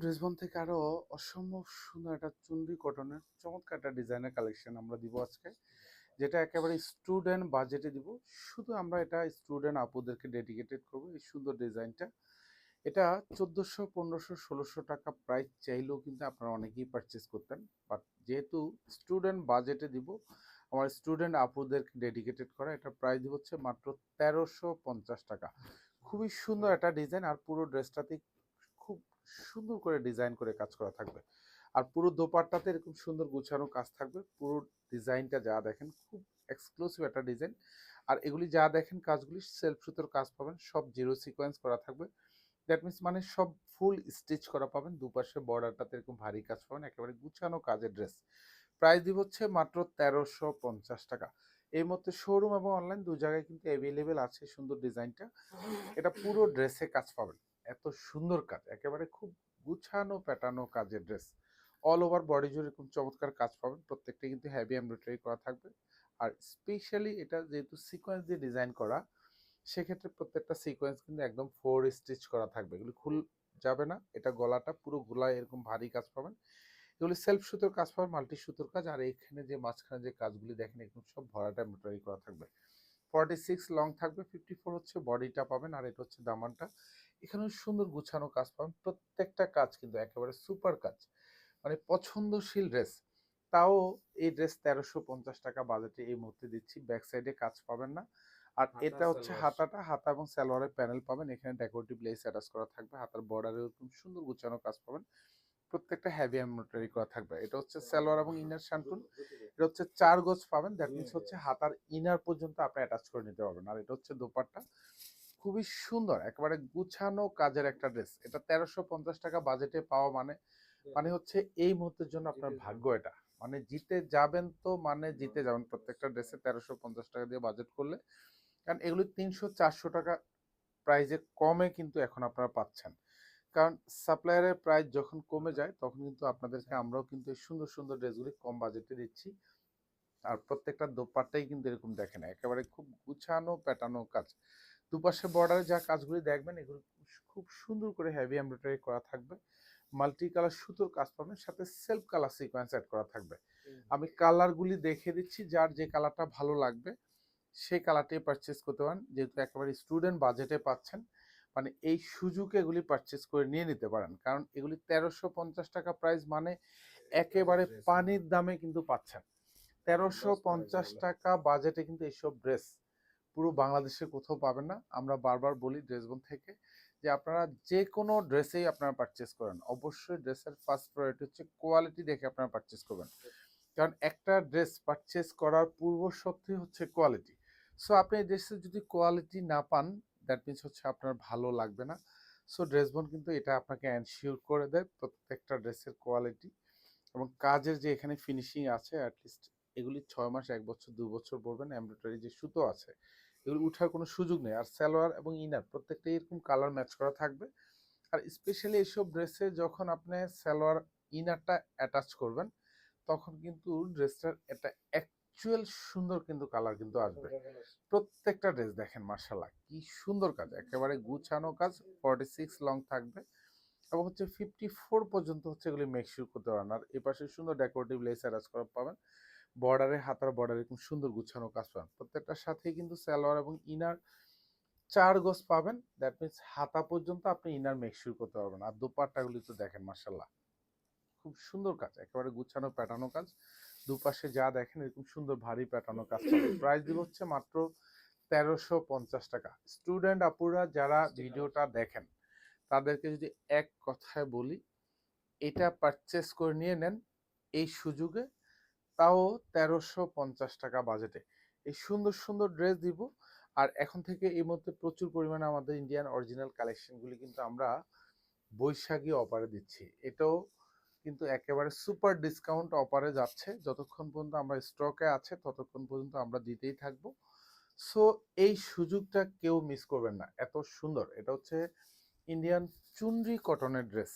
ড্রেসবন থেকে আরো অসম্ভব সুন্দর একটা চুন্ডি কটনের চমৎকার একটা ডিজাইনের কালেকশন আমরা দিব আজকে, যেটা একেবারে স্টুডেন্ট বাজেটে দিব। শুধু আমরা এটা স্টুডেন্ট আপুদেরকে ডেডিকেটেড করবো এই সুন্দর ডিজাইনটা। এটা 1400, 1500, 1600 টাকা প্রাইস চাইলেও কিন্তু আপনারা অনেকেই পারচেস করতেন, বাট যেহেতু স্টুডেন্ট বাজেটে দিব, আমার স্টুডেন্ট আপুদেরকে ডেডিকেটেড করা, এটা প্রাইস দিব হচ্ছে মাত্র 1350 টাকা। খুবই সুন্দর একটা ডিজাইন, আর পুরো ড্রেসটাতে খুব সুন্দর করে ডিজাইন করে কাজ করা থাকবে। আর পুরো দোপাট্টাতে এরকম সুন্দর গুছানো কাজ থাকবে। পুরো ডিজাইনটা যা দেখেন খুব এক্সক্লুসিভ একটা ডিজাইন। আর এগুলি যা দেখেন কাজগুলি সেলফ সুতোর কাজ পাবেন, সব জিরো সিকোয়েন্স করা থাকবে। দ্যাট মিনস মানে সব ফুল স্টিচ করা পাবেন। দুপাশে বর্ডারটাতে এরকম ভারী কাজ পাবেন, একেবারে গুছানো কাজের ড্রেস। প্রাইস দিব হচ্ছে মাত্র 1350 টাকা। এই মধ্যে শোরুম এবং অনলাইন দু জায়গায় কিন্তু অ্যাভেলেবেল আছে সুন্দর ডিজাইনটা। এটা পুরো ড্রেসে কাজ পাবেন, এত সুন্দর কাজ, একেবারে খুব গুছানো প্যাটার্নো কাজের ড্রেস। অল ওভার বডি জুড়ে এরকম চমৎকার কাজ পাবেন, প্রত্যেকটা কিন্তু হেভি এমব্রয়ডারি করা থাকবে। আর স্পেশালি এটা যেহেতু সিকোয়েন্স দিয়ে ডিজাইন করা, সেক্ষেত্রে প্রত্যেকটা সিকোয়েন্স কিন্তু একদম 4 স্টিচ করা থাকবে, এগুলি খুল যাবে না। এটা গলাটা পুরো গোলায় এরকম ভারী কাজ পাবেন। এগুলি সেলফ সুতোর কাজ পাবেন, মাল্টি সুতোর কাজ। আর এখানে যে মাঝখানে যে কাজগুলি দেখেন এরকম সব ভরাটা এমব্রয়ডারি করা থাকবে। 46 লং থাকবে, 54 হচ্ছে বডিটা পাবেন, আর এটা হচ্ছে দামানটা। এখানে সুন্দর গুছানো কাজ পাবেন, প্রত্যেকটা কাজ কিন্তু একেবারে সুপার কাজ, মানে পছন্দশীল ড্রেস। তাও এই ড্রেস 1350 টাকা বাজেটে এই মুহূর্তে দিচ্ছি। ব্যাক সাইডে কাজ পাবেন না। আর এটা হচ্ছে হাতাটা, হাতা এবং সালোয়ারের প্যানেল পাবেন। এখানে ডেকোরেটিভ লেস অ্যাটাচ করা থাকবে, হাতার বর্ডারে এরকম সুন্দর গুছানো কাজ পাবেন। প্রত্যেকটা হেভি এমব্রয়ডারি করা থাকবে। এটা হচ্ছে সালোয়ার এবং ইনার শান্টুন। এটা হচ্ছে 4 গজ পাবেন, দ্যাট মিনস হচ্ছে হাতার ইনার পর্যন্ত আপনি অ্যাটাচ করে নিতে পারবেন। আর এটা হচ্ছে দোপাট্টা, খুবই সুন্দর একেবারে গুছানো কাজের একটা ড্রেস। এটা 1350 টাকা বাজেটে পাওয়া মানে মানে হচ্ছে এই মুহূর্তের জন্য আপনার ভাগ্য এটা। মানে জিতে যাবেন, তো মানে জিতে যাবেন প্রত্যেকটা ড্রেসে 1350 টাকা দিয়ে বাজেট করলে। কারণ এগুলি 300, 400 টাকা প্রাইজে কমে কিন্তু এখন আপনারা পাচ্ছেন। কারণ সাপ্লায়ারের প্রাইস যখন কমে যায় তখন কিন্তু আপনাদেরকে আমরাও কিন্তু এই সুন্দর সুন্দর ড্রেসগুলি কম বাজেটে দিচ্ছি। আর প্রত্যেকটা দোপাট্টাই কিন্তু এরকম দেখেন একেবারে খুব গুছানো প্যাটানো কাজ। দুপাশে বর্ডারে যা কাজগুলি দেখবেন এগুলো খুব সুন্দর করে হেভি এমব্রয়ডারি করা থাকবে। মাল্টি কালার সুতোর কাজ পাবেন, সাথে সেলফ কালার সিকোয়েন্স অ্যাড করা থাকবে। আমি কালারগুলি দেখিয়ে দিচ্ছি, যার যে কালারটা ভালো লাগবে সেই কালারটাই পারচেস করতে পারেন। যেহেতু একেবারে স্টুডেন্ট বাজেটে পাচ্ছেন, মানে এই সুযোগে এগুলি পারচেস করে নিয়ে নিতে পারেন। কারণ এগুলি 1350 টাকা প্রাইস মানে একেবারে পানির দামে কিন্তু পাচ্ছেন। 1350 টাকা বাজেটে কিন্তু এইসব ড্রেস পুরো বাংলাদেশে কোথাও পাবেন না। আমরা বারবার বলি ড্রেসবন থেকে যে আপনারা যে কোনো ড্রেসেই আপনারা পারচেস করেন, অবশ্যই ড্রেসের ফার্স্ট প্রায়োরিটি হচ্ছে কোয়ালিটি দেখে আপনারা পারচেস করবেন। কারণ একটা ড্রেস পারচেস করার পূর্ব শর্তই হচ্ছে কোয়ালিটি। সো আপনি এই ড্রেসের যদি কোয়ালিটি না পান, দ্যাট মিনস হচ্ছে আপনার ভালো লাগবে না। সো ড্রেসবন কিন্তু এটা আপনাকে এনশিওর করে দেয় প্রত্যেকটা ড্রেসের কোয়ালিটি এবং কাজের যে এখানে ফিনিশিং আছে। অ্যাটলিস্ট এগুলি 6 মাস, 1 বছর, 2 বছর পরবেন। এমব্রয়ডারি যে সুতো আছে এগুলি উঠার কোনো সুযোগ নেই। আর সালোয়ার এবং ইনার প্রত্যেকটা এরকম কালার ম্যাচ করা থাকবে। আর স্পেশালি এইসব ড্রেসে যখন আপনি সালোয়ার ইনারটা অ্যাটাচ করবেন তখন কিন্তু ড্রেসটার একটা অ্যাকচুয়াল সুন্দর কিন্তু কালার কিন্তু আসবে। প্রত্যেকটা ড্রেস দেখেন মার্শাল্লাহ কি সুন্দর কাজ, একেবারে গুছানো কাজ। 46 লং থাকবে এবং হচ্ছে 54 পর্যন্ত হচ্ছে এগুলি মেকশিওর করতে পারেন। আর এই পাশে সুন্দর ডেকোরেটিভ লেস অ্যাটাচ করা পাবেন। বর্ডারে, হাতার বর্ডারে খুব সুন্দর গুছানো কাজ পাবেন। প্রত্যেকটার সাথেই কিন্তু সালোয়ার এবং ইনার 4 গজ পাবেন। দ্যাট মিনস হাতা পর্যন্ত আপনি ইনার মেকশিওর করতে পারবেন। আর দোপাট্টাগুলি তো দেখেন মার্শাল্লাহ খুব সুন্দর কাজ, একেবারে গুছানো প্যাটার্নো কাজ। দুপাশে যা দেখেন এরকম সুন্দর ভারী প্যাটার্নো কাজ পাবেন। প্রাইস দিব হচ্ছে মাত্র 1350 টাকা। স্টুডেন্ট আপুরা যারা ভিডিওটা দেখেন তাদেরকে যদি এক কথায় বলি, এটা পারচেস করে নিয়ে নেন এই সুযোগে, তাও 1350 টাকা বাজেটে এই সুন্দর সুন্দর ড্রেস দিব। আর এখন থেকে এই মধ্যে প্রচুর পরিমাণে আমাদের ইন্ডিয়ান অরিজিনাল কালেকশনগুলি কিন্তু আমরা বৈশাখী অফারে দিচ্ছি। এটাও কিন্তু একেবারে সুপার ডিসকাউন্ট অফারে যাচ্ছে। যতক্ষণ পর্যন্ত আমরা স্টকে আছে ততক্ষণ পর্যন্ত আমরা দিতেই থাকবো। সো এই সুযোগটা কেউ মিস করবেন না। এত সুন্দর, এটা হচ্ছে ইন্ডিয়ান চুনরি কটনের ড্রেস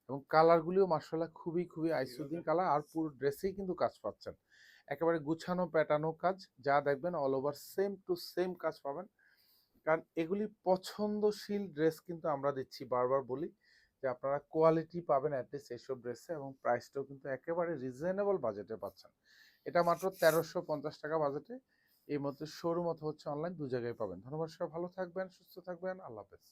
এবং কালারগুলিও মার্শাল্লাহ খুবই খুবই আইসুদিন কালার। আর পুরো ড্রেসেই কিন্তু কাজ পাচ্ছেন, একেবারে গুছানো প্যাটার্নো কাজ। যা দেখবেন all over same to same কাজ পাবেন। কারণ এগুলি পছন্দশীল ড্রেস কিন্তু আমরা দিচ্ছি, বারবার বলি যে যে আপনারা কোয়ালিটি পাবেন অ্যাটলিস্ট এইসব ড্রেসে, এবং প্রাইসটাও কিন্তু একেবারে রিজনেবল বাজেটে পাচ্ছেন। এটা মাত্র 1350 টাকা বাজেটে এই মধ্যে শোরুম অথবা হচ্ছে অনলাইন 2 জায়গায় পাবেন। ধন্যবাদ, সবাই ভালো থাকবেন, সুস্থ থাকবেন, আল্লাহ হাফেজ।